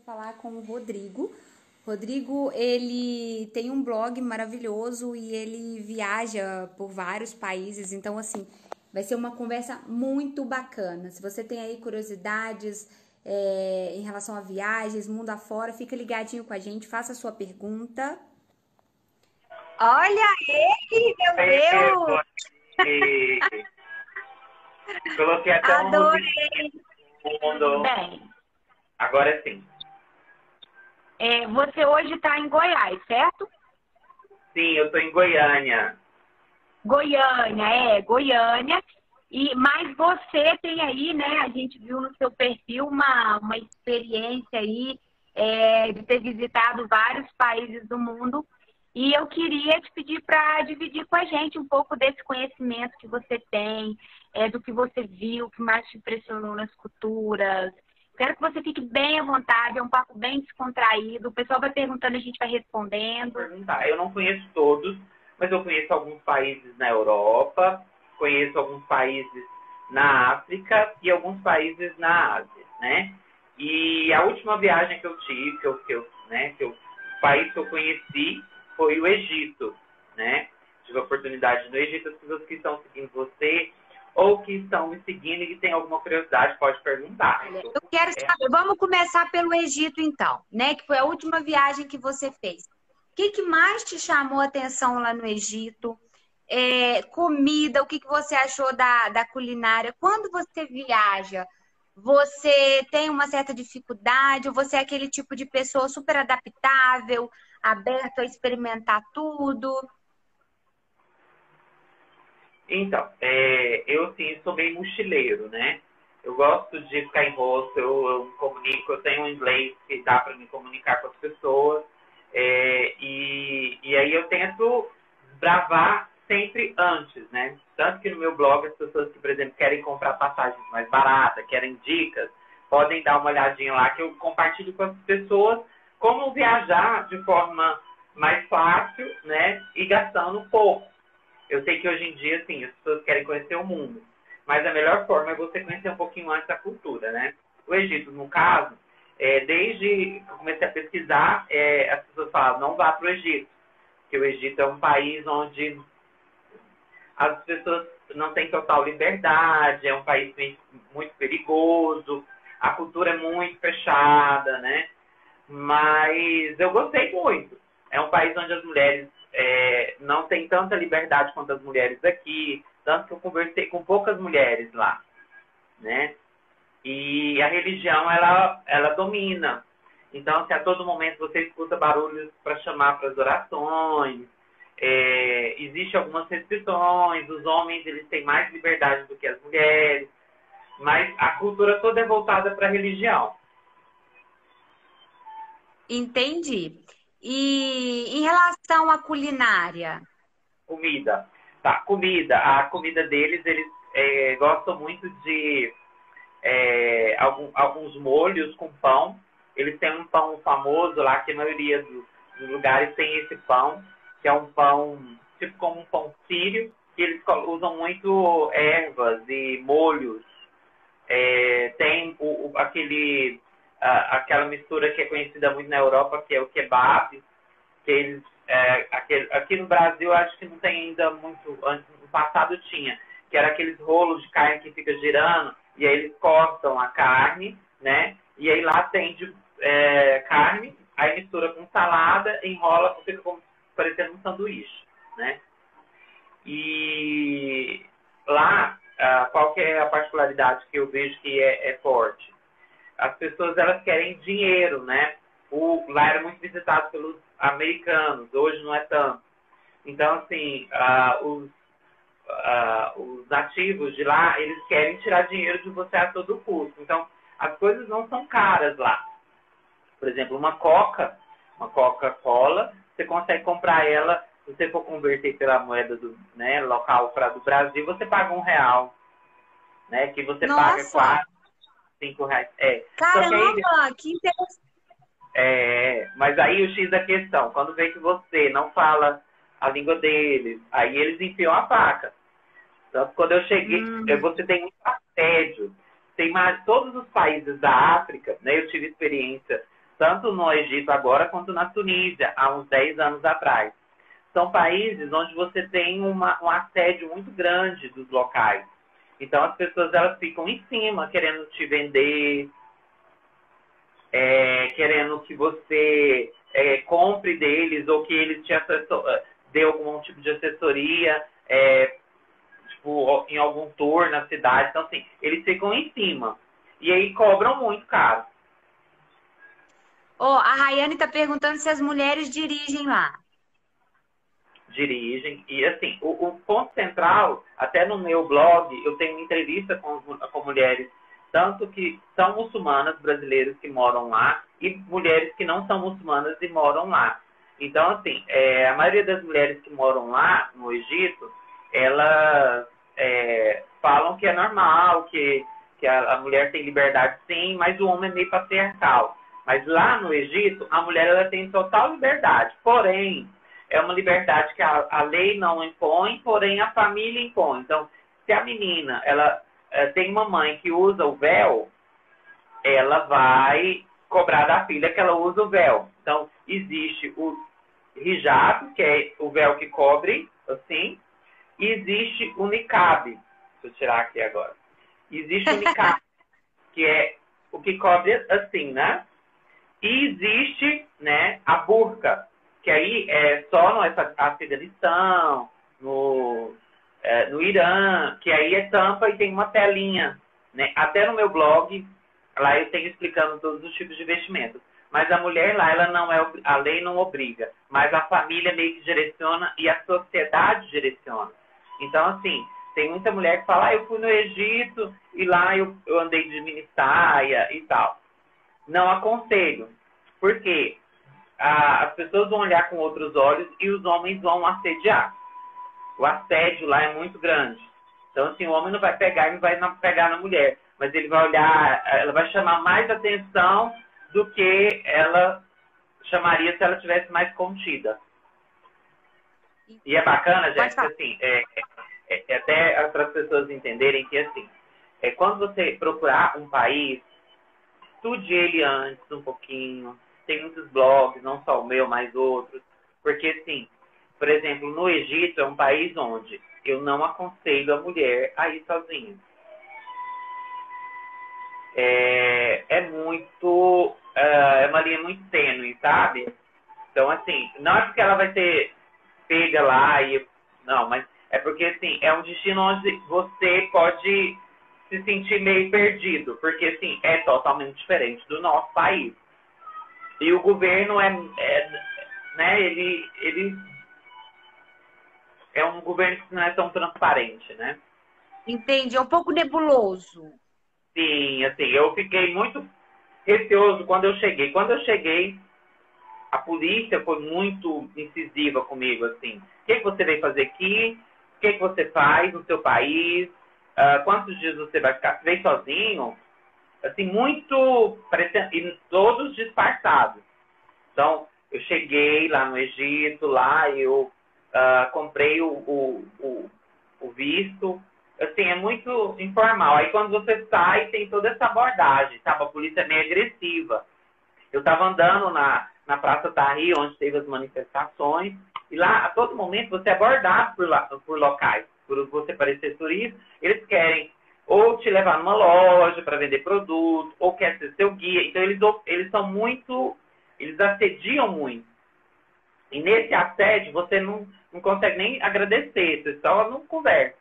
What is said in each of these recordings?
falar com o Rodrigo. Rodrigo, ele tem um blog maravilhoso e ele viaja por vários países, então assim, vai ser uma conversa muito bacana. Se você tem aí curiosidades em relação a viagens, mundo afora, fica ligadinho com a gente, faça a sua pergunta. Olha ele, meu Deus! E coloquei até uma Adorei! musiquinha no fundo. Bem, Agora sim. você hoje está em Goiás, certo? Sim, eu tô em Goiânia. Goiânia. Mas você tem aí, né? A gente viu no seu perfil uma experiência aí de ter visitado vários países do mundo. E eu queria te pedir para dividir com a gente um pouco desse conhecimento que você tem, do que você viu, o que mais te impressionou nas culturas. Quero que você fique bem à vontade, é um papo bem descontraído. O pessoal vai perguntando, a gente vai respondendo. Eu não conheço todos, mas eu conheço alguns países na Europa, conheço alguns países na África e alguns países na Ásia, né? E a última viagem que eu tive, o país que eu conheci foi o Egito, né? Tive a oportunidade no Egito. As pessoas que estão seguindo você ou que estão me seguindo e que têm alguma curiosidade, pode perguntar. Eu quero saber, vamos começar pelo Egito então, né? Que foi a última viagem que você fez. O que mais te chamou a atenção lá no Egito? Comida, o que você achou da culinária? Quando você viaja, você tem uma certa dificuldade ou você é aquele tipo de pessoa super adaptável, aberto a experimentar tudo? Então, eu sim sou bem mochileiro, né? Eu gosto de ficar em rosto, eu me comunico, eu tenho um inglês que dá para me comunicar com as pessoas, e aí eu tento desbravar sempre antes, né? Tanto que no meu blog as pessoas que, por exemplo, querem comprar passagens mais baratas, querem dicas, podem dar uma olhadinha lá que eu compartilho com as pessoas como viajar de forma mais fácil, né? E gastando pouco. Eu sei que hoje em dia, assim, as pessoas querem conhecer o mundo, mas a melhor forma é você conhecer um pouquinho antes da cultura, né? O Egito, no caso, desde que eu comecei a pesquisar, as pessoas falavam, não vá para o Egito, porque o Egito é um país onde as pessoas não têm total liberdade, é um país muito perigoso, a cultura é muito fechada, né? Mas eu gostei muito. É um país onde as mulheres não têm tanta liberdade quanto as mulheres aqui, tanto que eu conversei com poucas mulheres lá, né? E a religião, ela domina. Então, se a todo momento você escuta barulhos para chamar para as orações, existem algumas restrições, os homens eles têm mais liberdade do que as mulheres, mas a cultura toda é voltada para a religião. Entendi. E em relação à culinária? Comida. Tá, comida. A comida deles, eles gostam muito de alguns molhos com pão. Eles têm um pão famoso lá, que a maioria dos lugares tem esse pão, que é um pão, tipo como um pão sírio, que eles usam muito ervas e molhos. Tem aquela mistura que é conhecida muito na Europa, que é o kebab, que eles, aqui no Brasil acho que não tem ainda muito, antes no passado tinha, que era aqueles rolos de carne que fica girando, e aí eles cortam a carne, né? E aí lá tem carne, aí mistura com salada, enrola, fica como parecendo um sanduíche, né? E lá, qual que é a particularidade que eu vejo que é forte? As pessoas, elas querem dinheiro, né? Lá era muito visitado pelos americanos, hoje não é tanto. Então, assim, os nativos de lá, eles querem tirar dinheiro de você a todo custo. Então, as coisas não são caras lá. Por exemplo, uma Coca-Cola, você consegue comprar ela, se você for converter pela moeda local para do Brasil, você paga R$1, né? Que você paga Nossa! R$4, R$5. Caramba, que interessante. Mas aí o X da questão, quando vê que você não fala a língua deles, aí eles enfiam a faca. Então, quando eu cheguei, você tem muito assédio. Tem mais todos os países da África, né? Eu tive experiência tanto no Egito agora, quanto na Tunísia, há uns 10 anos atrás. São países onde você tem um assédio muito grande dos locais. Então, as pessoas elas ficam em cima, querendo te vender, querendo que você compre deles ou que eles te dê algum tipo de assessoria, tipo, em algum tour na cidade. Então, assim, eles ficam em cima. E aí cobram muito caro. A Rayane está perguntando se as mulheres dirigem lá. Dirigem. E, assim, o ponto central, até no meu blog, eu tenho uma entrevista com mulheres, tanto que são muçulmanas brasileiras que moram lá e mulheres que não são muçulmanas e moram lá. Então, assim, a maioria das mulheres que moram lá, no Egito, elas falam que é normal, que a mulher tem liberdade sim, mas o homem é meio patriarcal. Mas lá no Egito, a mulher ela tem total liberdade. Porém, é uma liberdade que a lei não impõe, porém a família impõe. Então, se a menina ela tem uma mãe que usa o véu, ela vai cobrar da filha que ela usa o véu. Então, existe o hijab, que é o véu que cobre, assim, e existe o niqab. Deixa eu tirar aqui agora. Existe o niqab, que é o que cobre assim, né? E existe, né, a burca, que aí é só no Afeganistão, no Irã, que aí é tampa e tem uma telinha, né? Até no meu blog, lá eu tenho explicando todos os tipos de investimentos. Mas a mulher lá, ela não a lei não obriga, mas a família meio que direciona e a sociedade direciona. Então, assim, tem muita mulher que fala, eu fui no Egito e lá eu andei de mini saia e tal. Não aconselho, porque as pessoas vão olhar com outros olhos e os homens vão assediar. O assédio lá é muito grande. Então, assim, o homem não vai pegar e não vai pegar na mulher, mas ele vai olhar, ela vai chamar mais atenção do que ela chamaria se ela tivesse mais contida. E é bacana, gente, assim, até para as pessoas entenderem que, assim, quando você procurar um país, estude ele antes um pouquinho. Tem muitos blogs, não só o meu, mas outros. Porque, assim, por exemplo, no Egito é um país onde eu não aconselho a mulher a ir sozinha. É uma linha muito tênue, sabe? Então, assim, não é porque ela vai ser pega lá não, mas é porque, assim, é um destino onde você pode se sentir meio perdido, porque, assim, é totalmente diferente do nosso país. E o governo né, ele é um governo que não é tão transparente, né? Entendi, é um pouco nebuloso. Sim, assim, eu fiquei muito receoso quando eu cheguei. Quando eu cheguei, a polícia foi muito incisiva comigo, assim. O que você veio fazer aqui? O que você faz no seu país? Quantos dias você vai ficar? Você veio sozinho? Assim, muito... E todos disfarçados. Então, eu cheguei lá no Egito, lá eu comprei o visto. Assim, é muito informal. Aí, quando você sai, tem toda essa abordagem, sabe? A polícia é meio agressiva. Eu estava andando na Praça Tahrir, onde teve as manifestações, e lá, a todo momento, você é abordado por locais. Por você parecer turista, eles querem ou te levar numa loja para vender produto, ou quer ser seu guia. Então, eles são muito... Eles assediam muito. E nesse assédio, você não consegue nem agradecer, você só não conversa.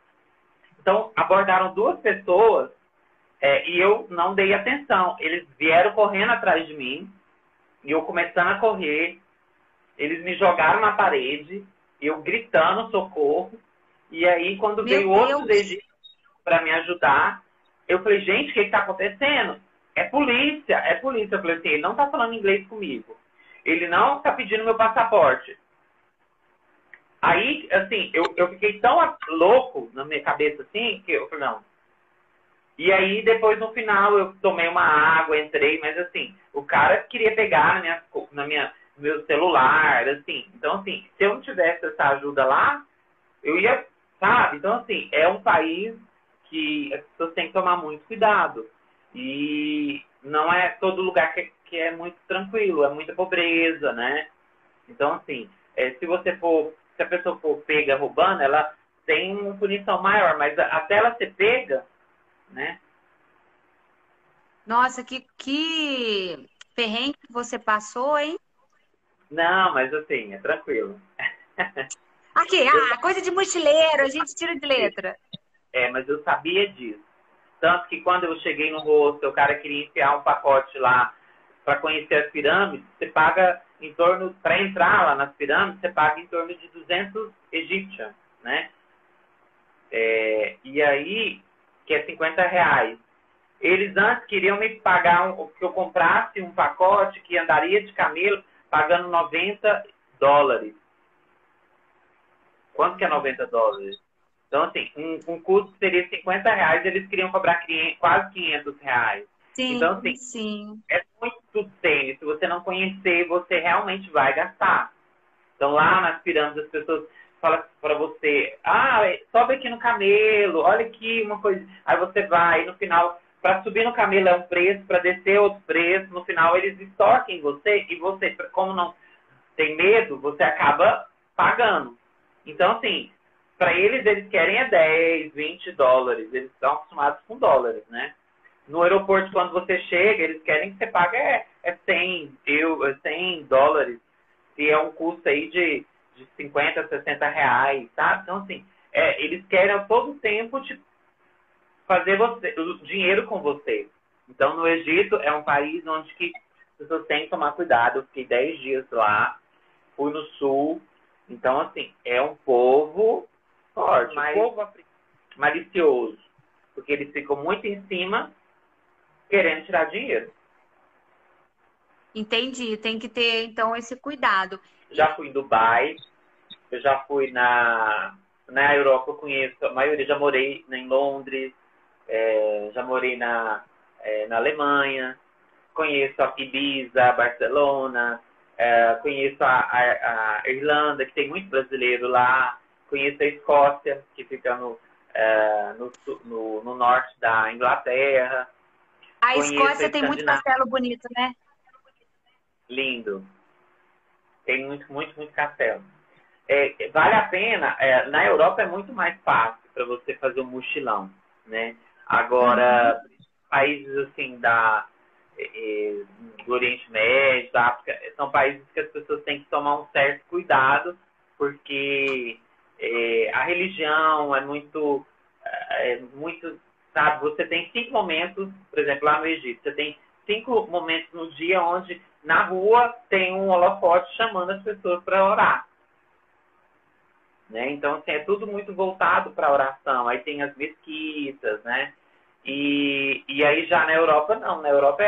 Então, abordaram 2 pessoas e eu não dei atenção. Eles vieram correndo atrás de mim, e eu começando a correr, eles me jogaram na parede, eu gritando socorro, e aí quando veio outros egípcios para me ajudar, eu falei, gente, o que está acontecendo? É polícia. Eu falei assim, ele não está falando inglês comigo. Ele não está pedindo meu passaporte. Aí, assim, eu fiquei tão louco na minha cabeça, assim, que eu falei, não. E aí, depois, no final, eu tomei uma água, entrei, mas, assim, o cara queria pegar no meu celular, assim. Então, assim, se eu não tivesse essa ajuda lá, eu ia, sabe? Então, assim, é um país que as pessoas têm que tomar muito cuidado. E não é todo lugar que é muito tranquilo, é muita pobreza, né? Então, assim, se a pessoa for pega roubando, ela tem uma punição maior, mas até ela ser pega, né? Nossa, que perrengue que você passou, hein? Não, mas assim, é tranquilo. Aqui, coisa de mochileiro, a gente tira de letra. Mas eu sabia disso. Tanto que quando eu cheguei no hostel, o cara queria enfiar um pacote lá para conhecer as pirâmides, você paga em torno, para entrar lá nas pirâmides, você paga em torno de 200 egípcios, né? E aí, que é 50 reais. Eles antes queriam me pagar que eu comprasse um pacote que andaria de camelo pagando 90 dólares. Quanto que é 90 dólares? Então, assim, um custo seria 50 reais, eles queriam cobrar quase 500 reais. Sim, então, assim, sim. é muito tênis. Se você não conhecer, você realmente vai gastar. Então, lá nas pirâmides, as pessoas falam para você, sobe aqui no camelo, olha aqui uma coisa. Aí você vai, no final, para subir no camelo é um preço, para descer é outro preço. No final, eles extorquem você e você, como não tem medo, você acaba pagando. Então, assim, para eles querem 10, 20 dólares. Eles estão acostumados com dólares, né? No aeroporto, quando você chega, eles querem que você pague 100 dólares. Se é um custo aí de 50, 60 reais, sabe? Então, assim, eles querem a todo tempo fazer o dinheiro com você. Então, no Egito, é um país onde que as pessoas têm que tomar cuidado. Eu fiquei 10 dias lá, fui no sul. Então, assim, é um povo forte, um povo malicioso. Porque eles ficam muito em cima, querendo tirar dinheiro. Entendi, tem que ter, então, esse cuidado. Já fui em Dubai, eu já fui na Europa, eu conheço a maioria, já morei em Londres, já morei na Alemanha, conheço a Ibiza, Barcelona, conheço a Irlanda, que tem muito brasileiro lá, conheço a Escócia, que fica no norte da Inglaterra. A Escócia tem muito castelo bonito, né? Lindo. Tem muito, muito, muito castelo. Vale a pena. Na Europa é muito mais fácil para você fazer um mochilão, né? Agora, países assim do Oriente Médio, da África, são países que as pessoas têm que tomar um certo cuidado, porque a religião é muito, sabe? Você tem 5 momentos, por exemplo, lá no Egito, você tem 5 momentos no dia onde na rua tem um holofote chamando as pessoas para orar. Né? Então, assim, é tudo muito voltado para a oração. Aí tem as mesquitas, né? E aí já na Europa, não. Na Europa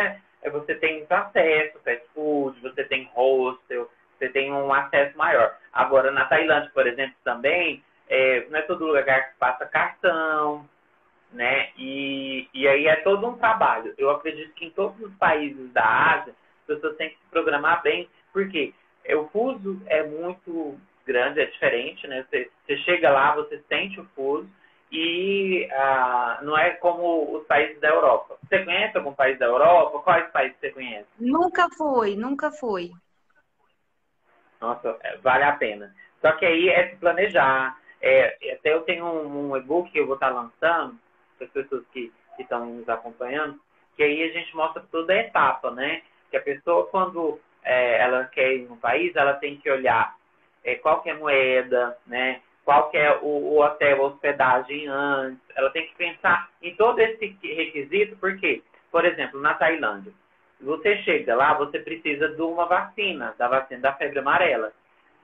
você tem muito acesso, fast food, você tem hostel, você tem um acesso maior. Agora, na Tailândia, por exemplo, também, não é todo lugar que passa cartão, né? E aí é todo um trabalho. Eu acredito que em todos os países da Ásia, as pessoas têm que se programar bem, porque o fuso é muito grande, é diferente, né? Você chega lá, você sente o fuso e não é como os países da Europa. Você conhece algum país da Europa? Quais países você conhece? Nunca fui, nunca fui. Nossa, vale a pena. Só que aí é se planejar. Até eu tenho um e-book que eu vou estar lançando para as pessoas que estão nos acompanhando, que aí a gente mostra toda a etapa, né? Que a pessoa, quando ela quer ir no país, ela tem que olhar qual que é a moeda, né? Qual que é o hotel, a hospedagem antes. Ela tem que pensar em todo esse requisito, porque, por exemplo, na Tailândia, você chega lá, você precisa de uma vacina, da vacina da febre amarela.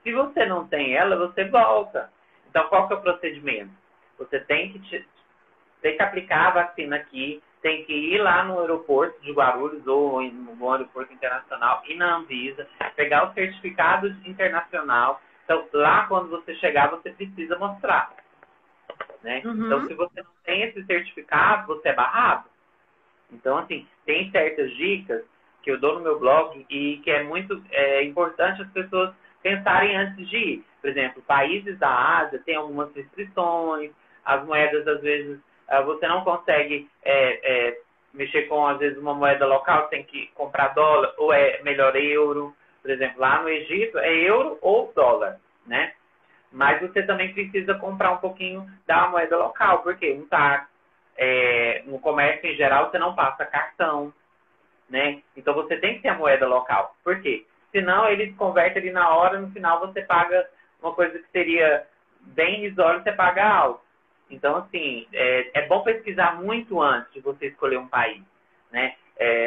Se você não tem ela, você volta. Então, qual que é o procedimento? Você tem que aplicar a vacina aqui, tem que ir lá no aeroporto de Guarulhos ou no aeroporto internacional e na Anvisa, pegar o certificado internacional. Então, lá quando você chegar, você precisa mostrar. Né? Então, se você não tem esse certificado, você é barrado. Então, assim, tem certas dicas que eu dou no meu blog e que é muito importante as pessoas pensarem antes de ir. Por exemplo, países da Ásia têm algumas restrições, as moedas, às vezes, você não consegue mexer com, às vezes, uma moeda local, tem que comprar dólar, ou é melhor euro. Por exemplo, lá no Egito é euro ou dólar, né? Mas você também precisa comprar um pouquinho da moeda local, porque um táxi, no comércio em geral, você não passa cartão, né? Então você tem que ter a moeda local. Por quê? Senão eles convertem ali na hora, no final você paga uma coisa que seria bem irrisória, você paga alto. Então, assim, é bom pesquisar muito antes de você escolher um país, né?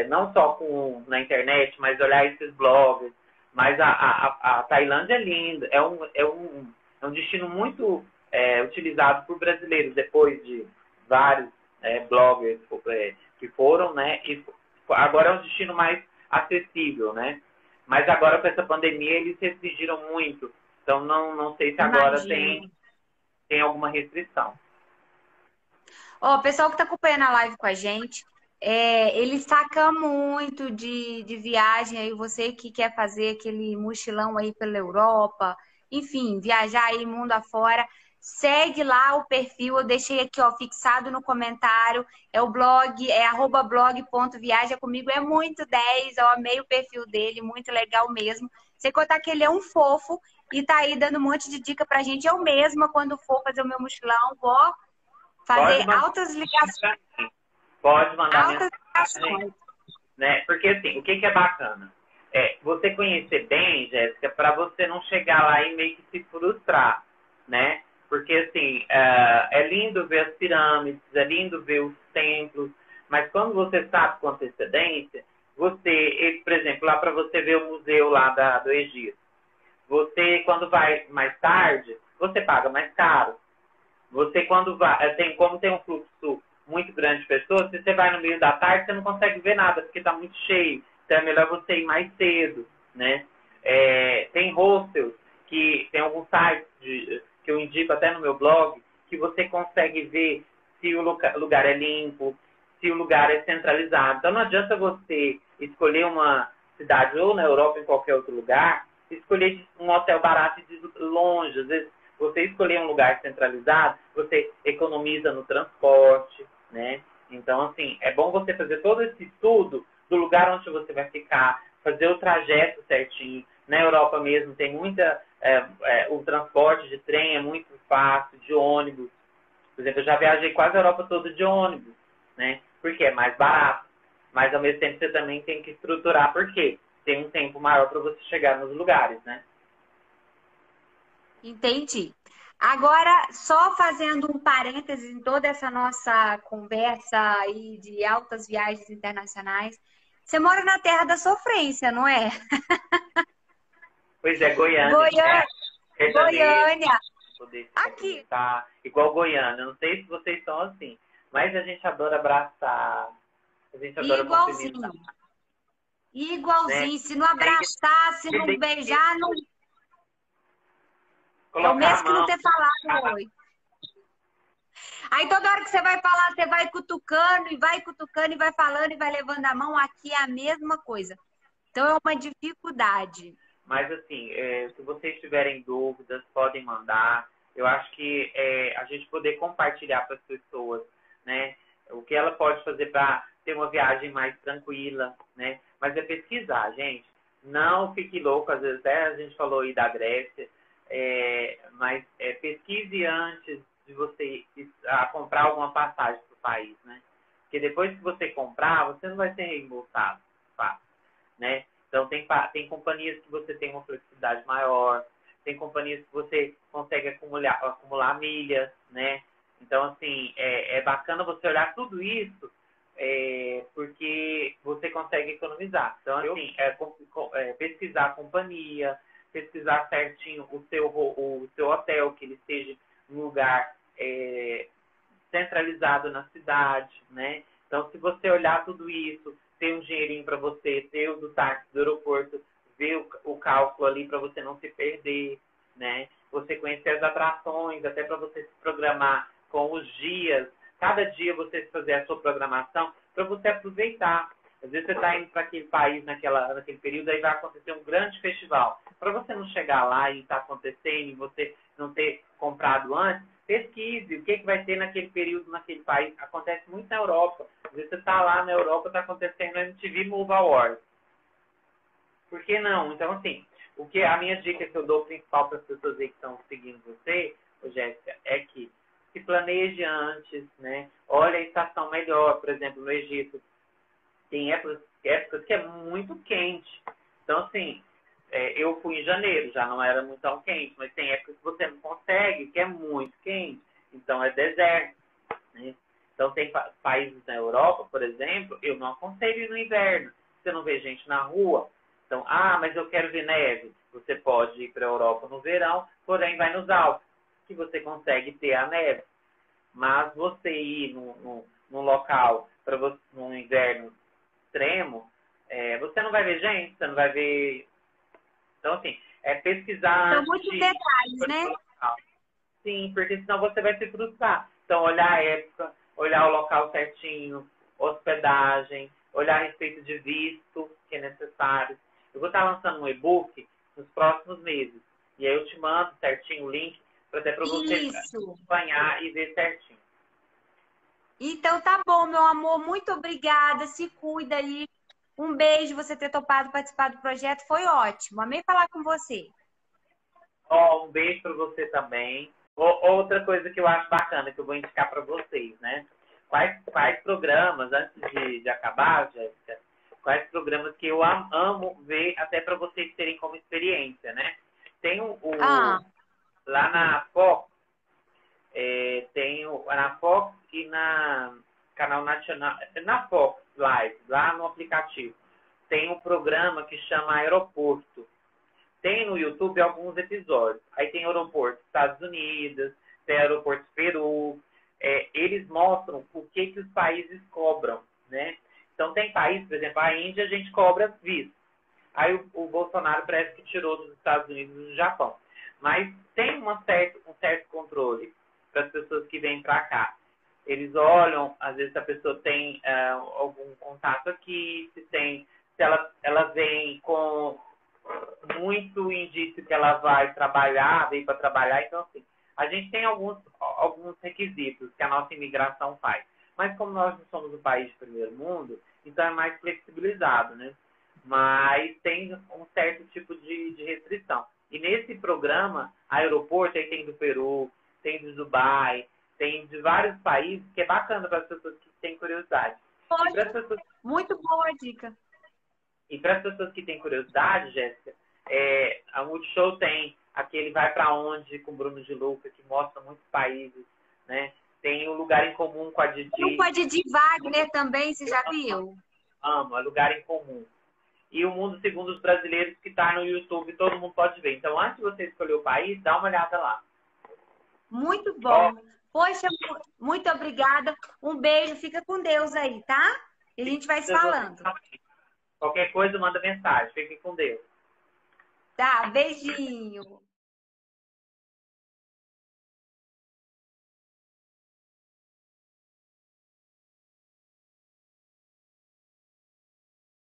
Não só na internet, mas olhar esses blogs. Mas a Tailândia é linda, é um destino muito utilizado por brasileiros, depois de vários bloggers que foram, né? E agora é um destino mais acessível, né? Mas agora, com essa pandemia, eles restringiram muito. Então, não sei se agora tem alguma restrição. Ó, o pessoal que tá acompanhando a live com a gente, ele saca muito de viagem aí, você que quer fazer aquele mochilão aí pela Europa, enfim, viajar aí mundo afora, segue lá o perfil, eu deixei aqui, ó, fixado no comentário, é o blog, @blog.viaja comigo, é muito 10, eu amei o perfil dele, muito legal mesmo. Sem contar que ele é um fofo e tá aí dando um monte de dica pra gente, eu mesma, quando for fazer o meu mochilão, vou fazer altas ligações. Pode mandar altas ligações. Né? Porque, assim, o que é bacana? Você conhecer bem, Jéssica, para você não chegar lá e meio que se frustrar, né? Porque, assim, é lindo ver as pirâmides, é lindo ver os templos, mas quando você sabe com antecedência, por exemplo, lá para você ver o museu lá do Egito, você, quando vai mais tarde, você paga mais caro. Você, quando vai, como tem um fluxo muito grande de pessoas, se você vai no meio da tarde, você não consegue ver nada, porque está muito cheio. Então é melhor você ir mais cedo, né? Tem hostels, tem alguns sites que eu indico até no meu blog, que você consegue ver se o lugar é limpo, se o lugar é centralizado. Então não adianta você escolher uma cidade ou na Europa ou em qualquer outro lugar, escolher um hotel barato de longe. Às vezes você escolher um lugar centralizado, você economiza no transporte, né? Então, assim, é bom você fazer todo esse estudo do lugar onde você vai ficar, fazer o trajeto certinho. Na Europa mesmo tem o transporte de trem é muito fácil, de ônibus. Por exemplo, eu já viajei quase a Europa toda de ônibus, né? Porque é mais barato. Mas, ao mesmo tempo, você também tem que estruturar, porque tem um tempo maior para você chegar nos lugares, né? Entendi. Agora, só fazendo um parênteses em toda essa nossa conversa aí de altas viagens internacionais, você mora na terra da sofrência, não é? Pois é, Goiânia. Goiânia. Poder aqui. Tá igual Goiânia. Não sei se vocês são assim, mas a gente adora abraçar. A gente adora cumprimentar. Igualzinho. Né? Se não abraçar, se não beijar, não... Colocar é o mesmo que não ter falado oi. Aí toda hora que você vai falar, você vai cutucando e vai falando e vai levando a mão. Aqui é a mesma coisa. Então é uma dificuldade. Mas assim, se vocês tiverem dúvidas, podem mandar. Eu acho que a gente poder compartilhar para as pessoas, né? O que ela pode fazer para ter uma viagem mais tranquila, né? Mas é pesquisar, gente. Não fique louco, às vezes até a gente falou aí da Grécia. Mas pesquise antes de você comprar alguma passagem para o país, né? Porque depois que você comprar, você não vai ser reembolsado, fácil, né? Então tem companhias que você tem uma flexibilidade maior, tem companhias que você consegue acumular milhas, né? Então, assim, é bacana você olhar tudo isso, porque você consegue economizar. Então, assim, pesquisar a companhia, pesquisar certinho o seu hotel, que ele esteja num lugar centralizado na cidade, né? Então, se você olhar tudo isso, ter um dinheirinho para você, ter o do táxi do aeroporto, ver o cálculo ali para você não se perder, né? Você conhecer as atrações, até para você se programar com os dias. Cada dia você fazer a sua programação para você aproveitar. Às vezes você está indo para aquele país naquele período, aí vai acontecer um grande festival. Para você não chegar lá e está acontecendo e você não ter comprado antes, pesquise o que vai ter naquele período, naquele país. Acontece muito na Europa. Às vezes você tá lá na Europa, tá acontecendo a MTV Move Awards. Por que não? Então, assim, a minha dica que eu dou principal para as pessoas aí que estão seguindo você, Jéssica, é que se planeje antes, né? Olha a estação melhor, por exemplo, no Egito. Tem épocas que é muito quente. Então, assim, eu fui em janeiro, já não era muito tão quente, mas tem épocas que você não consegue, que é muito quente. Então, é deserto, né? Então, tem países na Europa, por exemplo, eu não aconselho ir no inverno. Você não vê gente na rua. Então, mas eu quero ver neve. Você pode ir para a Europa no verão, porém vai nos Alpes, que você consegue ter a neve. Mas você ir num local, num inverno extremo, você não vai ver gente, você não vai ver... Então, assim, pesquisar São antes muitos de... detalhes, né? Sim, porque senão você vai se frustrar. Então, olhar a época, olhar o local certinho, hospedagem, olhar a respeito de visto, que é necessário. Eu vou estar lançando um e-book nos próximos meses. E aí eu te mando certinho o link, até para você Isso. acompanhar e ver certinho. Então tá bom, meu amor. Muito obrigada. Se cuida aí. Um beijo você ter topado participar do projeto. Foi ótimo. Amei falar com você. Um beijo para você também. Outra coisa que eu acho bacana, que eu vou indicar para vocês, né? Quais programas, antes de acabar, Jéssica, quais programas que eu amo ver, até para vocês terem como experiência, né? Tem lá na Fox, tem na Fox e na canal nacional, na Fox Live, lá no aplicativo, tem um programa que chama Aeroporto. Tem no YouTube alguns episódios. Aí tem aeroporto dos Estados Unidos, tem aeroporto do Peru. Eles mostram o que os países cobram, né? Então tem países, por exemplo, a Índia a gente cobra visto. Aí o Bolsonaro parece que tirou dos Estados Unidos e do Japão. Mas tem um certo controle para as pessoas que vêm para cá. Eles olham, às vezes a pessoa tem algum contato aqui, se ela vem com muito indício que ela vai trabalhar, veio para trabalhar. Então, assim, a gente tem alguns requisitos que a nossa imigração faz. Mas como nós não somos um país de primeiro mundo, então é mais flexibilizado, né? Mas tem um certo tipo de restrição. E nesse programa, aeroporto, aí tem do Peru, tem do Dubai, tem de vários países, que é bacana para as pessoas que têm curiosidade. Muito boa a dica. E para as pessoas que têm curiosidade, Jéssica, a Multishow tem aquele Vai Pra Onde com o Bruno de Luca, que mostra muitos países, né? Tem o Lugar em Comum com a Didi. Tem com a Didi Wagner também, você já viu? Amo, é Lugar em Comum. E o Mundo Segundo os Brasileiros, que está no YouTube, todo mundo pode ver. Então, antes de você escolher o país, dá uma olhada lá. Muito bom. Poxa, muito obrigada. Um beijo, fica com Deus aí, tá? E a gente vai se falando. Qualquer coisa, manda mensagem. Fique com Deus. Tá, beijinho.